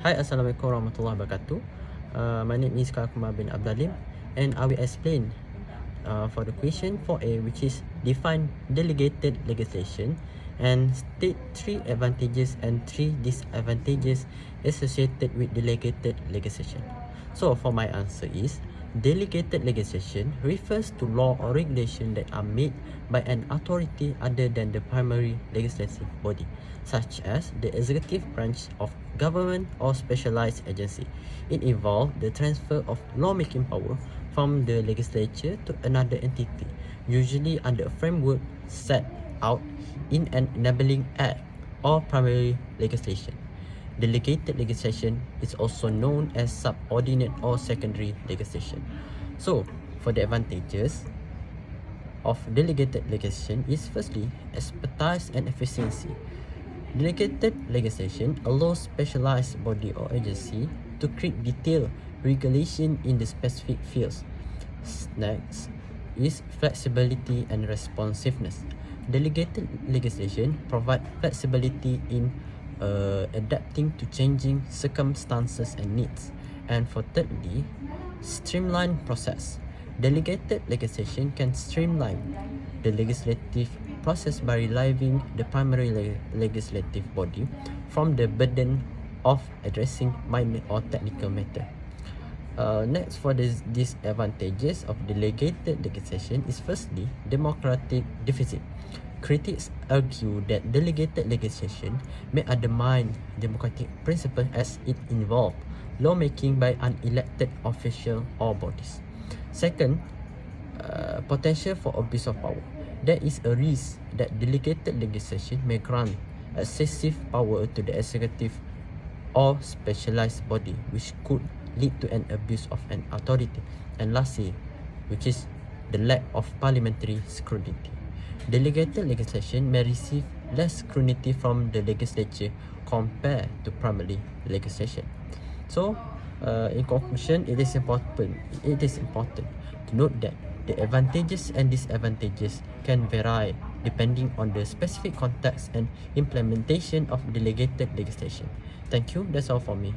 Hi, Assalamualaikum warahmatullahi wabarakatuh. My name is Kumar bin Abdalim, and I will explain for the question 4A, which is define delegated legislation and state 3 advantages and 3 disadvantages associated with delegated legislation. So for my answer is delegated legislation refers to law or regulation that are made by an authority other than the primary legislative body, such as the executive branch of government or specialized agency. It involves the transfer of lawmaking power from the legislature to another entity, usually under a framework set out in an enabling act or primary legislation. Delegated legislation is also known as subordinate or secondary legislation. So, for the advantages of delegated legislation is firstly expertise and efficiency. Delegated legislation allows specialized body or agency to create detailed regulation in the specific fields. Next is flexibility and responsiveness. Delegated legislation provide flexibility in adapting to changing circumstances and needs. And for thirdly, streamline process. Delegated legislation can streamline the legislative process by relieving the primary legislative body from the burden of addressing minor or technical matter. Next, for the disadvantages of delegated legislation is firstly democratic deficit. Critics argue that delegated legislation may undermine democratic principles as it involves lawmaking by unelected officials or bodies. Second, potential for abuse of power. There is a risk that delegated legislation may grant excessive power to the executive or specialized body, which could lead to an abuse of an authority. And lastly, which is the lack of parliamentary scrutiny. Delegated legislation may receive less scrutiny from the legislature compared to primary legislation. So, in conclusion, it is important to note that the advantages and disadvantages can vary depending on the specific context and implementation of delegated legislation. Thank you. That's all for me.